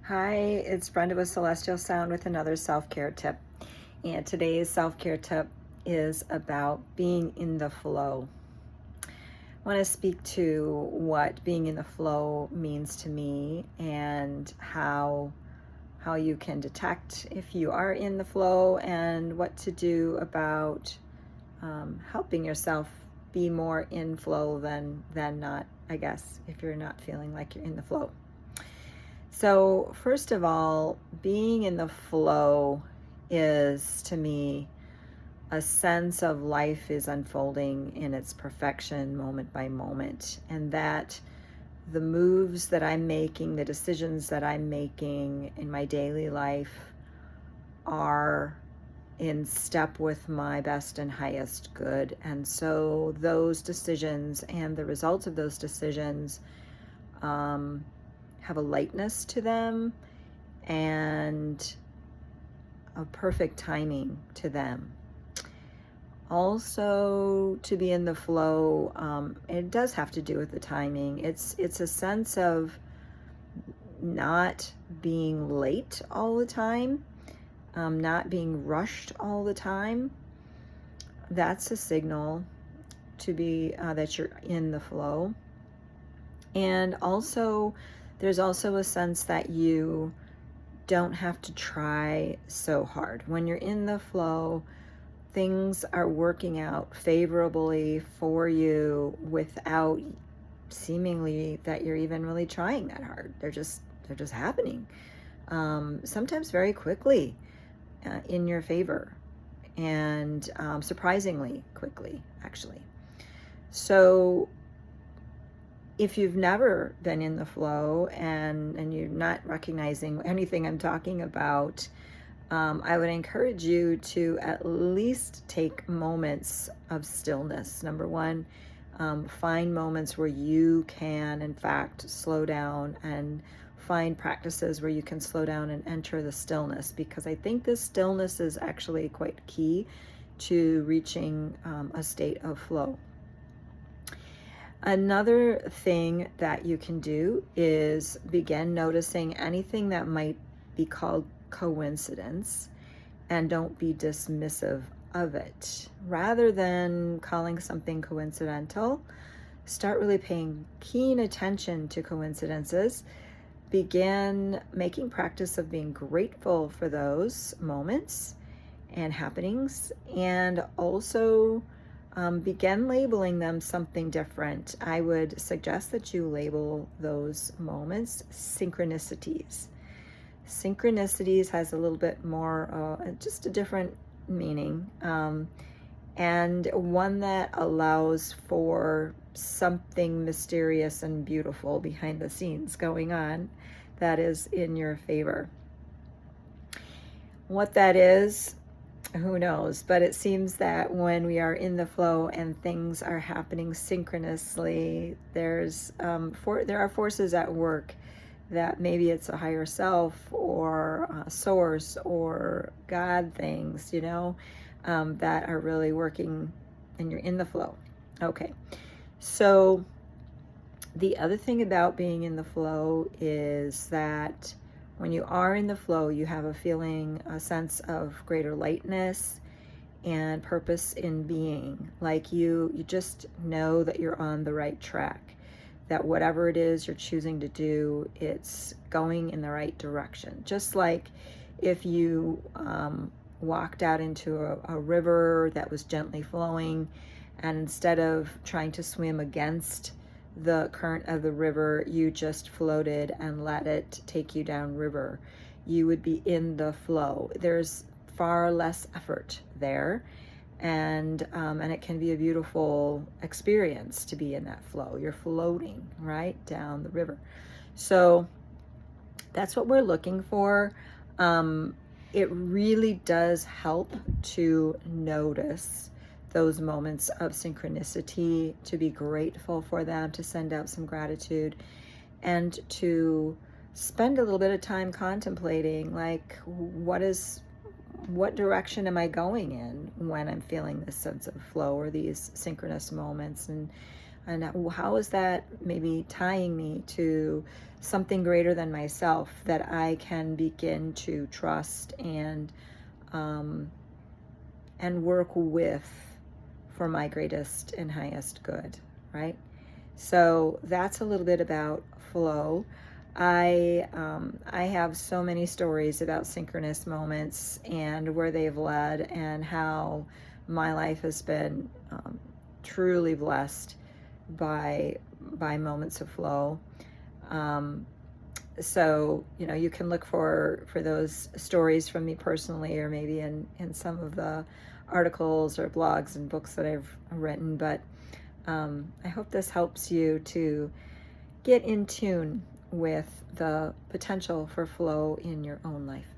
Hi, it's Brenda with Celestial Sound with another self-care tip. And today's self-care tip is about being in the flow. I want to speak to what being in the flow means to me and how you can detect if you are in the flow and what to do about helping yourself be more in flow than not, I guess, if you're not feeling like you're in the flow. So, first of all, being in the flow is to me a sense of life is unfolding in its perfection moment by moment, and that the moves that I'm making, the decisions that I'm making in my daily life are in step with my best and highest good. And so, those decisions and the results of those decisions have a lightness to them and a perfect timing to them. Also, to be in the flow, it does have to do with the timing. It's a sense of not being late all the time, not being rushed all the time. That's a signal to be that you're in the flow. And also, there's also a sense that you don't have to try so hard. When you're in the flow, things are working out favorably for you without seemingly that you're even really trying that hard. They're just happening. Sometimes very quickly in your favor, and surprisingly quickly, actually. So if you've never been in the flow and you're not recognizing anything I'm talking about, I would encourage you to at least take moments of stillness. Number one, find moments where you can, in fact, slow down, and find practices where you can slow down and enter the stillness, because I think this stillness is actually quite key to reaching a state of flow. Another thing that you can do is begin noticing anything that might be called coincidence, and don't be dismissive of it. Rather than calling something coincidental, start really paying keen attention to coincidences. Begin making practice of being grateful for those moments and happenings, and also begin labeling them something different. I would suggest that you label those moments synchronicities. Synchronicities has a little bit more, just a different meaning, and one that allows for something mysterious and beautiful behind the scenes going on that is in your favor. What that is, who knows? But it seems that when we are in the flow and things are happening synchronously, there are forces at work, that maybe it's a higher self or a source or God things, that are really working, and you're in the flow. Okay, so the other thing about being in the flow is that when you are in the flow, you have a sense of greater lightness and purpose in being. Like you just know that you're on the right track, that whatever it is you're choosing to do, it's going in the right direction. Just like if you walked out into a river that was gently flowing, and instead of trying to swim against the current of the river, you just floated and let it take you down river, you would be in the flow. There's far less effort there, and it can be a beautiful experience to be in that flow. You're floating right down the river. So that's what we're looking for. It really does help to notice those moments of synchronicity, to be grateful for them, to send out some gratitude, and to spend a little bit of time contemplating, like, what direction am I going in when I'm feeling this sense of flow or these synchronous moments, and And how is that maybe tying me to something greater than myself that I can begin to trust um, and work with for my greatest and highest good, right? So that's a little bit about flow. I have so many stories about synchronous moments and where they've led, and how my life has been truly blessed by moments of flow. So you can look for those stories from me personally, or maybe in some of the articles or blogs and books that I've written. But I hope this helps you to get in tune with the potential for flow in your own life.